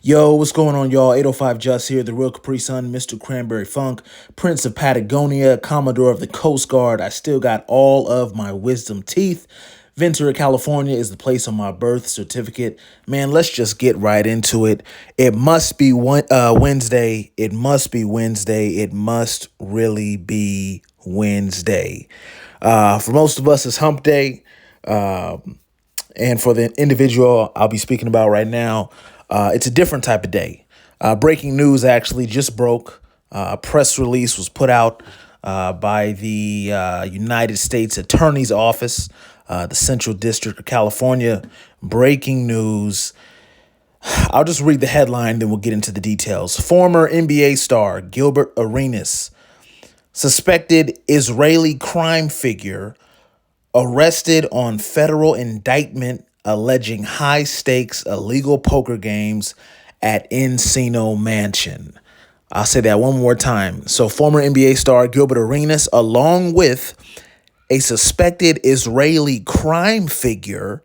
Yo, what's going on, y'all? 805 Just here, the real Capri Sun, Mr. Cranberry Funk, Prince of Patagonia, Commodore of the Coast Guard. I still got all of my wisdom teeth. Ventura, California is the place on my birth certificate. Man, let's just get right into it. It must be Wednesday. It must be Wednesday. It must really be Wednesday. For most of us, it's hump day. And for the individual I'll be speaking about right now, it's a different type of day. Breaking news actually just broke. A press release was put out by the United States Attorney's Office, the Central District of California. Breaking news. I'll just read the headline, then we'll get into the details. Former NBA star Gilbert Arenas, suspected Israeli crime figure, arrested on federal indictment alleging high stakes illegal poker games at Encino Mansion. I'll say that one more time. So, former NBA star Gilbert Arenas, along with a suspected Israeli crime figure,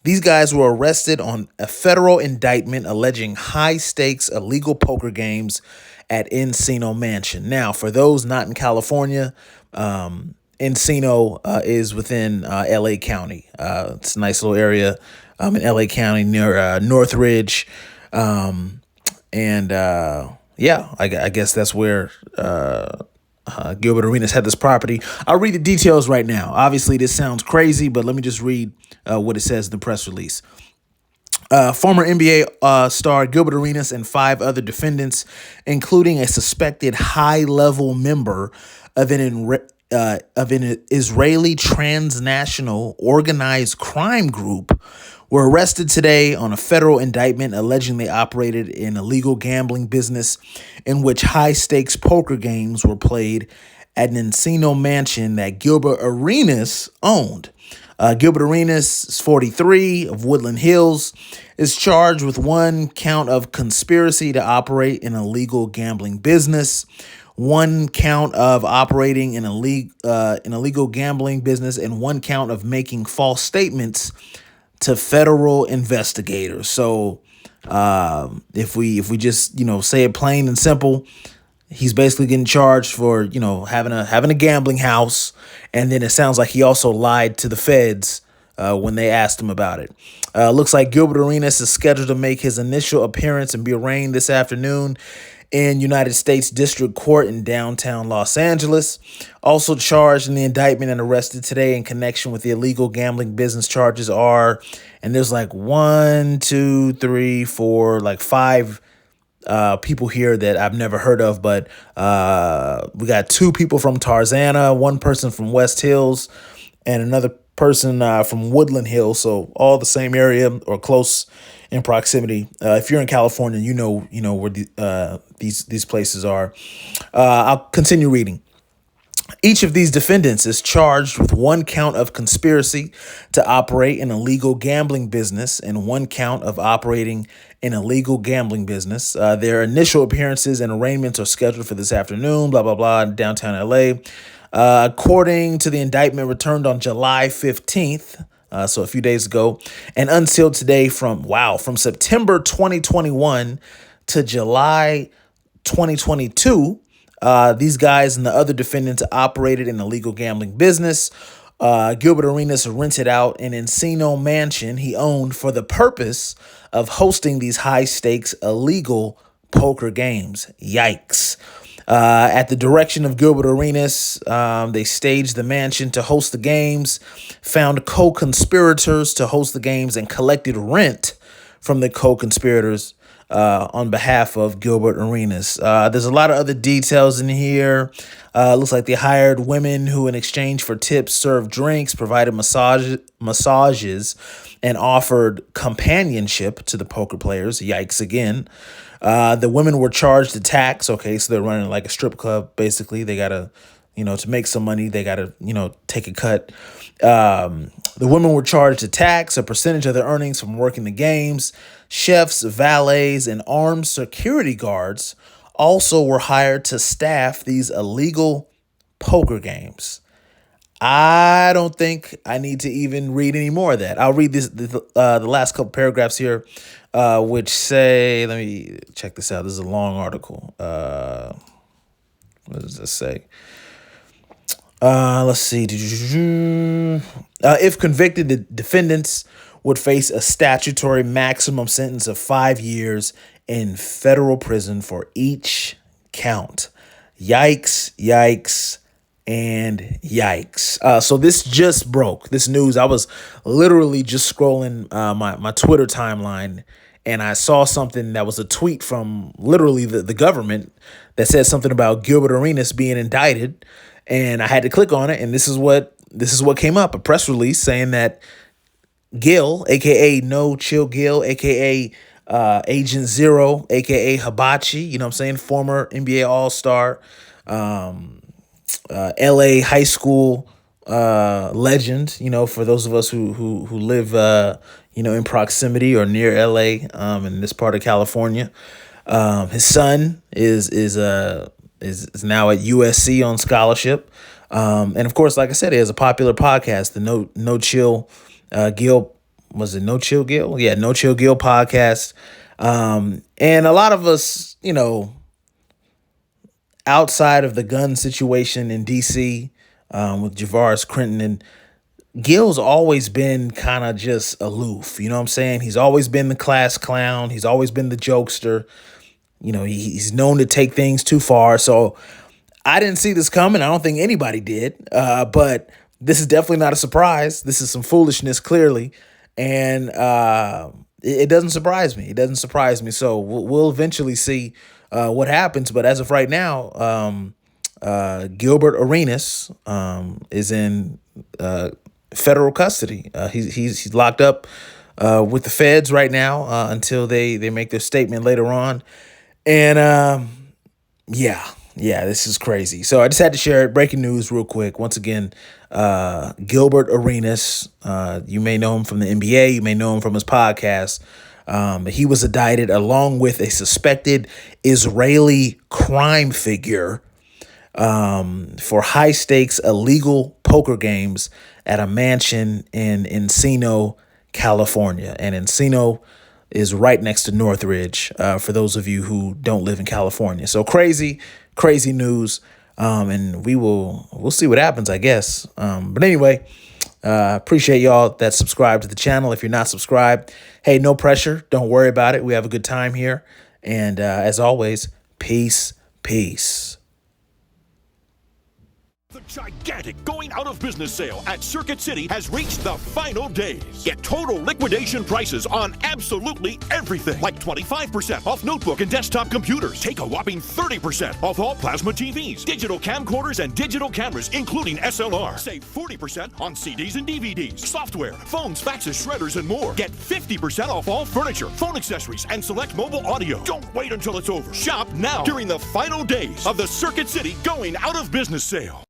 these guys were arrested on a federal indictment alleging high stakes illegal poker games at Encino Mansion. Now, for those not in California, Encino is within LA County. It's a nice little area in LA County near Northridge. I guess that's where Gilbert Arenas had this property. I'll read the details right now. Obviously, this sounds crazy, but let me just read what it says in the press release. Former NBA star Gilbert Arenas and 5 other defendants, including a suspected high-level member of an Israeli transnational organized crime group, were arrested today on a federal indictment alleging they operated an illegal gambling business in which high-stakes poker games were played at an Encino Mansion that Gilbert Arenas owned. Gilbert Arenas is 43 of Woodland Hills, is charged with 1 count of conspiracy to operate an illegal gambling business, 1 count of operating an illegal gambling business, and 1 count of making false statements to federal investigators. So if we just say it plain and simple, he's basically getting charged for having a gambling house, and then it sounds like he also lied to the feds when they asked him about it. Looks like Gilbert Arenas is scheduled to make his initial appearance and be arraigned this afternoon in United States District Court in downtown Los Angeles. Also charged in the indictment and arrested today in connection with the illegal gambling business charges are, and there's like 1, 2, 3, 4, like 5 people here that I've never heard of, but we got 2 people from Tarzana, 1 person from West Hills, and another person from Woodland Hills, so all the same area or close in proximity. If you're in California, you know where these places are. I'll continue reading. Each of these defendants is charged with 1 count of conspiracy to operate an illegal gambling business and 1 count of operating an illegal gambling business. Their initial appearances and arraignments are scheduled for this afternoon, blah, blah, blah, in downtown LA. According to the indictment returned on July 15th, so a few days ago, and unsealed today from September 2021 to July 2022, these guys and the other defendants operated an illegal gambling business. Gilbert Arenas rented out an Encino Mansion he owned for the purpose of hosting these high-stakes illegal poker games. Yikes. At the direction of Gilbert Arenas, they staged the mansion to host the games, found co-conspirators to host the games, and collected rent from the co-conspirators on behalf of Gilbert Arenas. There's a lot of other details in here. Looks like they hired women who, in exchange for tips, served drinks, provided massages, and offered companionship to the poker players. Yikes again. The women were charged a tax. Okay, so they're running like a strip club, basically. They got to, to make some money, they got to, take a cut. The women were charged a tax, a percentage of their earnings from working the games. Chefs, valets, and armed security guards also were hired to staff these illegal poker games. I don't think I need to even read any more of that. I'll read the last couple paragraphs here, which say, let me check this out. This is a long article. What does this say? Let's see. If convicted, the defendants would face a statutory maximum sentence of 5 years in federal prison for each count. Yikes, yikes, and yikes. So this just broke. This news, I was literally just scrolling my Twitter timeline, and I saw something that was a tweet from literally the government that said something about Gilbert Arenas being indicted. And I had to click on it, and this is what came up: a press release saying that Gil, aka No Chill Gil, aka Agent Zero, aka Hibachi, you know what I'm saying, former NBA All-Star, LA high school legend, you know, for those of us who live in proximity or near LA, in this part of California. His son is now at USC on scholarship. And of course, like I said, he has a popular podcast, the No Chill Gil. Was it No Chill Gil? Yeah, No Chill Gil podcast. And a lot of us, outside of the gun situation in DC, with Javaris Crinton, and Gil's always been kind of just aloof. You know what I'm saying? He's always been the class clown. He's always been the jokester. He's known to take things too far. So I didn't see this coming. I don't think anybody did. But this is definitely not a surprise. This is some foolishness, clearly. And it doesn't surprise me. It doesn't surprise me. So we'll eventually see what happens. But as of right now, Gilbert Arenas is in federal custody. He's locked up with the feds right now until they make their statement later on. And yeah, this is crazy. So I just had to share it. Breaking news real quick. Once again, Gilbert Arenas, you may know him from the NBA. You may know him from his podcast. He was indicted along with a suspected Israeli crime figure for high stakes illegal poker games at a mansion in Encino, California. And Encino is right next to Northridge, for those of you who don't live in California. So crazy news. And we'll see what happens, I guess. But anyway, appreciate y'all that subscribe to the channel. If you're not subscribed, hey, no pressure. Don't worry about it. We have a good time here. And as always, peace. The gigantic going out of business sale at Circuit City has reached the final days. Get total liquidation prices on absolutely everything, like 25% off notebook and desktop computers. Take a whopping 30% off all plasma TVs, digital camcorders, and digital cameras, including SLR. Save 40% on CDs and DVDs, software, phones, faxes, shredders, and more. Get 50% off all furniture, phone accessories, and select mobile audio. Don't wait until it's over. Shop now during the final days of the Circuit City going out of business sale.